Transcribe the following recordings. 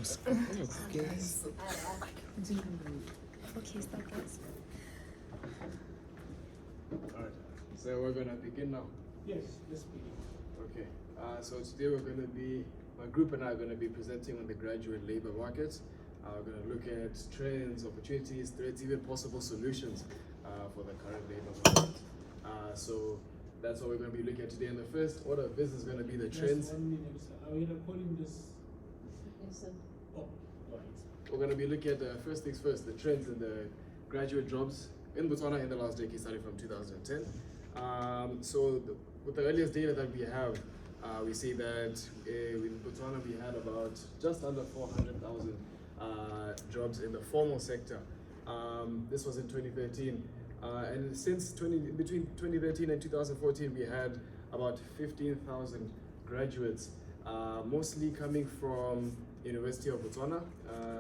Okay, start guys. Alright, so we're gonna begin now. Yes, let's begin. Okay, so today my group and I are gonna be presenting on the graduate labor market. We're gonna look at trends, opportunities, threats, even possible solutions for the current labor market. So that's what we're gonna be looking at today. And the first order of business is gonna be the trends. Just 1 minute, sir. Are we recording this? Yes, sir. Oh, go ahead. We're gonna be looking at first things first, the trends in the graduate jobs in Botswana in the last decade, starting from 2010. With the earliest data that we have, we see that in Botswana we had about just under 400,000 jobs in the formal sector. This was in 2013. And between 2013 and 2014, we had about 15,000 graduates, mostly coming from University of Botswana,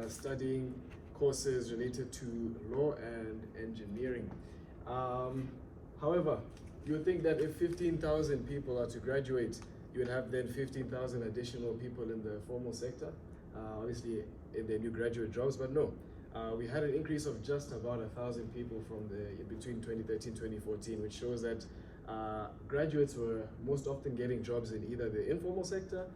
studying courses related to law and engineering. However, you would think that if 15,000 people are to graduate, you would have then 15,000 additional people in the formal sector, obviously in their new graduate jobs, but no. We had an increase of just about 1,000 people between 2013 and 2014, which shows that graduates were most often getting jobs in either the informal sector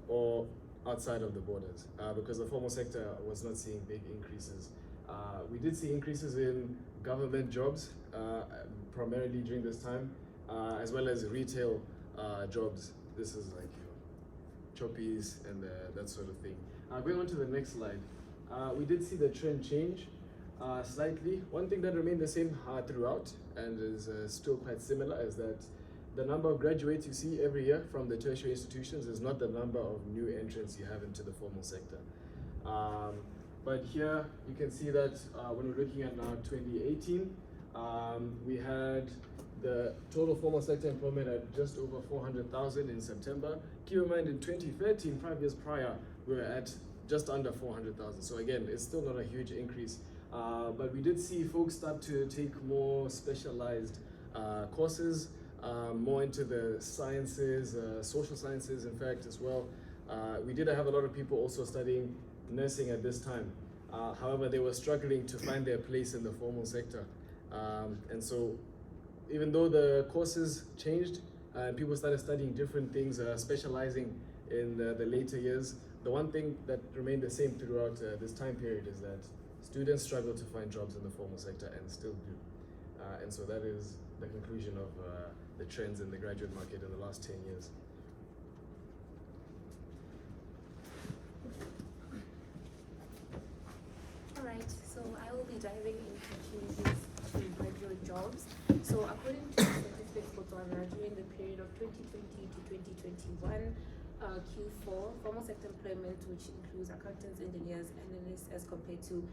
or outside of the borders, because the formal sector was not seeing big increases. We did see increases in government jobs, primarily during this time, as well as retail jobs. This is like choppies and that sort of thing. Going on to the next slide, we did see the trend change slightly. One thing that remained the same throughout and is still quite similar is that the number of graduates you see every year from the tertiary institutions is not the number of new entrants you have into the formal sector. But here you can see that when we're looking at now 2018, we had the total formal sector employment at just over 400,000 in September. Keep in mind, in 2013, 5 years prior, we were at just under 400,000. So again, it's still not a huge increase. But we did see folks start to take more specialized courses, more into the sciences, social sciences, in fact, as well. We did have a lot of people also studying nursing at this time. However, they were struggling to find their place in the formal sector. And so even though the courses changed and people started studying different things, specializing in the later years, the one thing that remained the same throughout this time period is that students struggle to find jobs in the formal sector and still do. And so that is the conclusion of the trends in the graduate market in the last 10 years. Alright, so I will be diving into opportunities in graduate jobs. So according to Statistics Botswana, during the period of 2020 to 2021, Q4, formal sector employment, which includes accountants, engineers, analysts, as compared to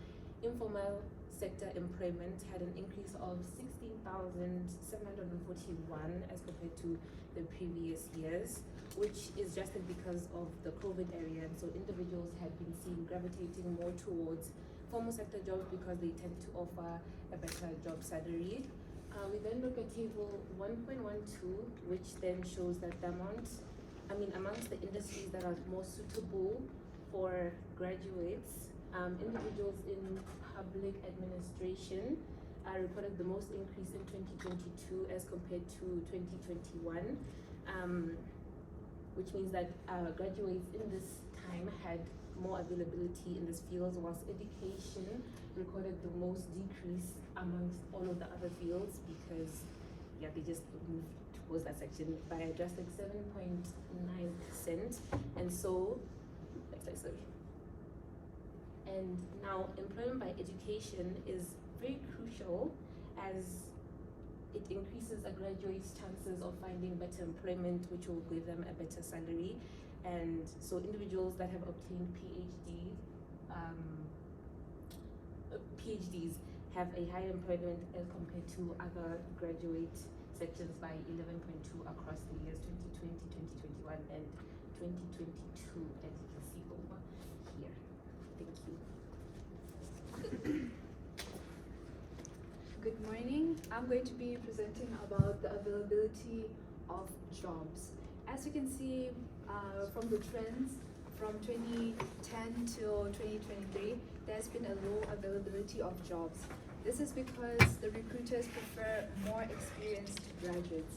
informal sector employment, had an increase of 16,741 as compared to the previous years, which is just because of the COVID area. And so individuals had been seen gravitating more towards formal sector jobs because they tend to offer a better job salary. We then look at table 1.12, which then shows that amongst the industries that are more suitable for graduates, individuals in public administration reported the most increase in 2022 as compared to 2021, which means that graduates in this time had more availability in this field, whilst education recorded the most decrease amongst all of the other fields because they just moved towards that section by just like 7.9%. And so, and now employment by education is very crucial as it increases a graduate's chances of finding better employment, which will give them a better salary. And so individuals that have obtained PhDs have a higher employment as compared to other graduate sections by 11.2 across the years 2020, 2021, and 2022, as you can see over here. Thank you. Good morning. I'm going to be presenting about the availability of jobs. As you can see from the trends from 2010 till 2023, there's been a low availability of jobs. This is because the recruiters prefer more experienced graduates.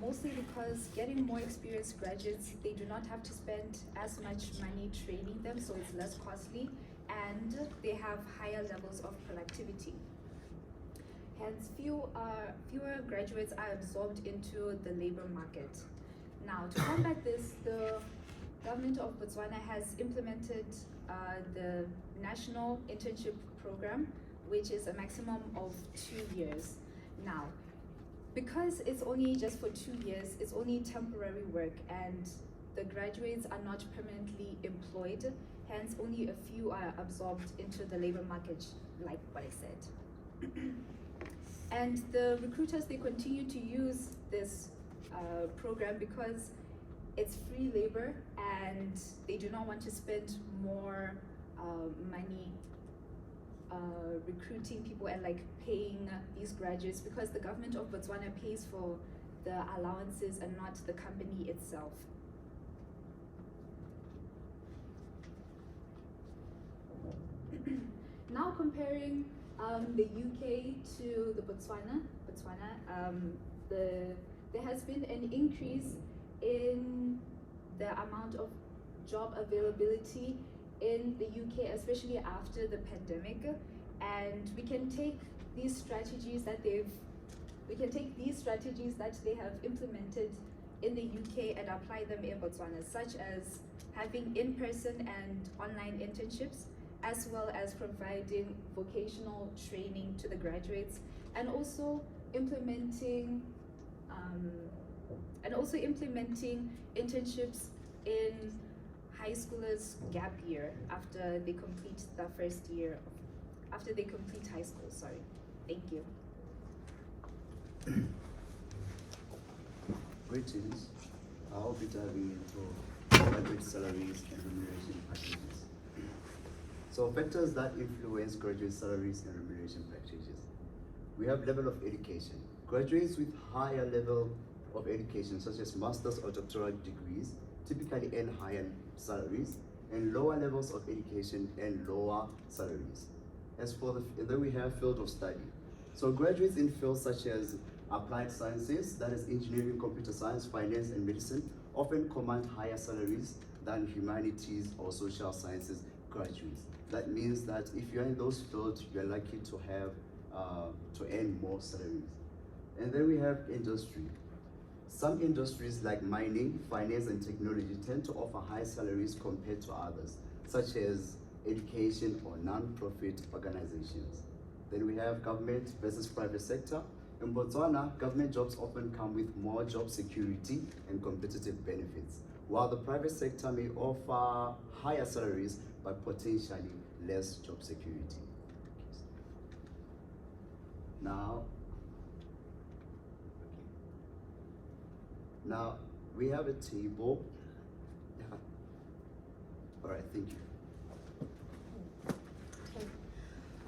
Mostly because getting more experienced graduates, they do not have to spend as much money training them, so it's less costly, and they have higher levels of productivity. Hence, fewer graduates are absorbed into the labor market. Now, to combat this, the government of Botswana has implemented the National Internship Program, which is a maximum of 2 years. Now, because it's only just for 2 years, it's only temporary work, and the graduates are not permanently employed, hence only a few are absorbed into the labor market, like what I said. And the recruiters, they continue to use this program because it's free labor and they do not want to spend more money recruiting people and like paying these graduates, because the government of Botswana pays for the allowances and not the company itself. Now comparing the UK to the Botswana, there has been an increase in the amount of job availability in the UK, especially after the pandemic, and we can take these strategies that they have implemented in the UK and apply them in Botswana, such as having in-person and online internships, as well as providing vocational training to the graduates, and also implementing internships in high schoolers' gap year after they complete the first year, after they complete high school. Sorry. Thank you. Greetings. I'll be diving into graduate salaries and remuneration packages. So factors that influence graduate salaries and remuneration packages. We have level of education. Graduates with higher level of education, such as master's or doctoral degrees, typically earn higher salaries, and lower levels of education and lower salaries. And then we have field of study. So graduates in fields such as applied sciences, that is engineering, computer science, finance, and medicine, often command higher salaries than humanities or social sciences graduates. That means that if you're in those fields, you're likely to have to earn more salaries. And then we have industry. Some industries like mining, finance, and technology tend to offer high salaries compared to others, such as education or non-profit organizations. Then we have government versus private sector. In Botswana, government jobs often come with more job security and competitive benefits, while the private sector may offer higher salaries but potentially less job security. Now we have a table. All right, thank you.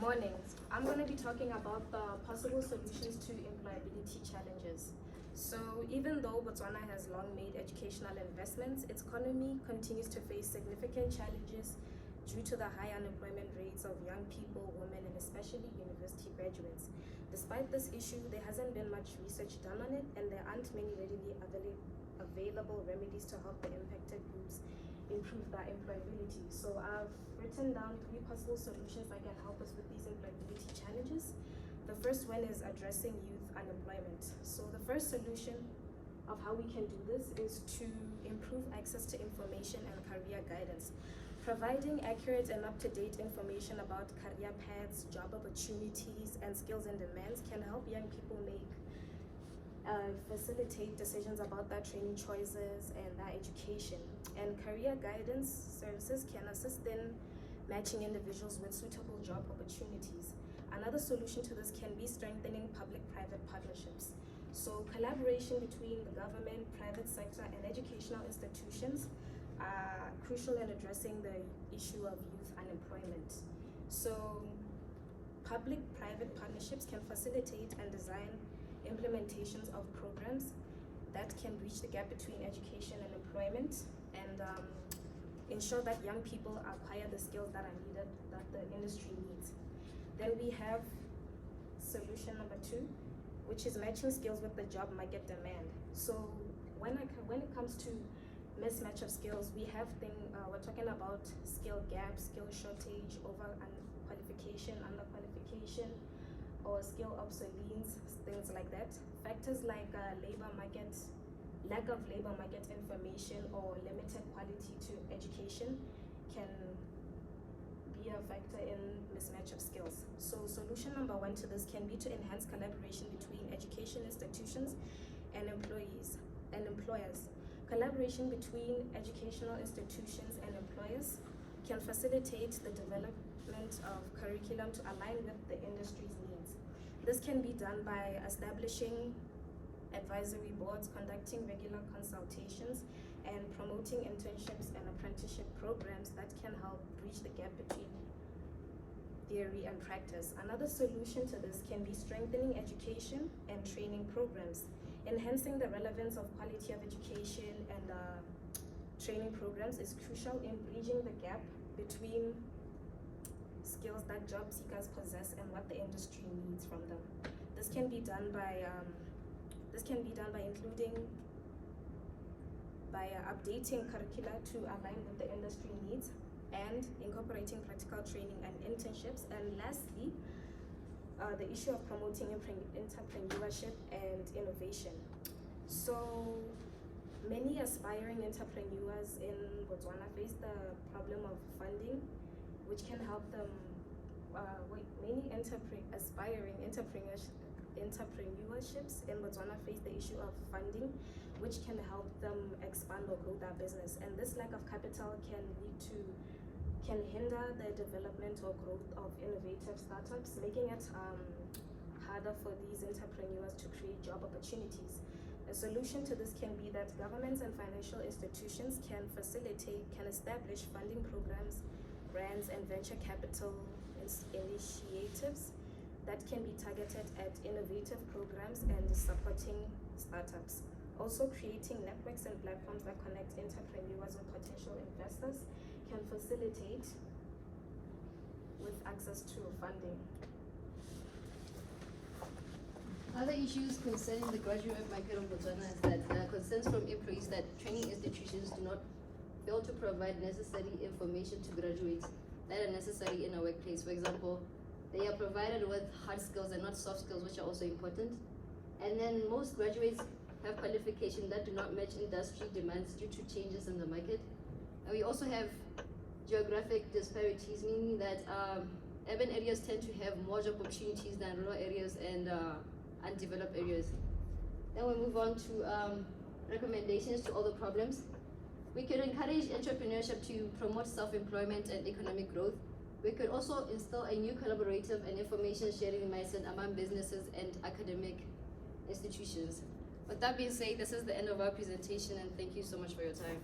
Morning. I'm going to be talking about the possible solutions to employability challenges. So even though Botswana has long made educational investments, its economy continues to face significant challenges due to the high unemployment rates of young people, women, and especially university graduates. Despite this issue, there hasn't been much research done on it, and there aren't many readily available remedies to help the impacted groups improve their employability. So I've written down 3 possible solutions that can help us with these employability challenges. The first one is addressing youth unemployment. So the first solution of how we can do this is to improve access to information and career guidance. Providing accurate and up-to-date information about career paths, job opportunities, and skills and demands can help young people facilitate decisions about their training choices and their education. And career guidance services can assist in matching individuals with suitable job opportunities. Another solution to this can be strengthening public-private partnerships. So collaboration between the government, private sector, and educational institutions are crucial in addressing the issue of youth unemployment. So public-private partnerships can facilitate and design implementations of programs that can bridge the gap between education and employment. And ensure that young people acquire the skills that are needed, that the industry needs. Then we have solution number 2, which is matching skills with the job market demand. So when it comes to mismatch of skills, we're talking about skill gaps, skill shortage, over qualification, under qualification, or skill obsolescence, things like that. Factors like lack of labor market information or limited quality to education can be a factor in mismatch of skills. So solution number 1 to this can be to enhance collaboration between education institutions and employees and employers. Collaboration between educational institutions and employers can facilitate the development of curriculum to align with the industry's needs. This can be done by establishing advisory boards, conducting regular consultations, and promoting internships and apprenticeship programs that can help bridge the gap between theory and practice. Another solution to this can be strengthening education and training programs. Enhancing the relevance of quality of education and training programs is crucial in bridging the gap between skills that job seekers possess and what the industry needs from them. This can be done by updating curricula to align with the industry needs and incorporating practical training and internships. And lastly, the issue of promoting entrepreneurship and innovation. So many aspiring entrepreneurs in Botswana face the problem of funding, which can help them. Aspiring entrepreneurships in Botswana face the issue of funding, which can help them expand or grow their business. And this lack of capital can hinder the development or growth of innovative startups, making it harder for these entrepreneurs to create job opportunities. A solution to this can be that governments and financial institutions can establish funding programs, grants, and venture capital initiatives that can be targeted at innovative programs and supporting startups. Also, creating networks and platforms that connect entrepreneurs with potential investors can facilitate with access to funding. Other issues concerning the graduate market of Botswana is that there are concerns from employees that training institutions do not fail to provide necessary information to graduates that are necessary in a workplace. For example, they are provided with hard skills and not soft skills, which are also important. And then most graduates have qualifications that do not match industry demands due to changes in the market. And we also have geographic disparities, meaning that urban areas tend to have more job opportunities than rural areas and undeveloped areas. Then we move on to recommendations to all the problems. We could encourage entrepreneurship to promote self-employment and economic growth. We could also instill a new collaborative and information sharing mindset among businesses and academic institutions. With that being said, this is the end of our presentation, and thank you so much for your time.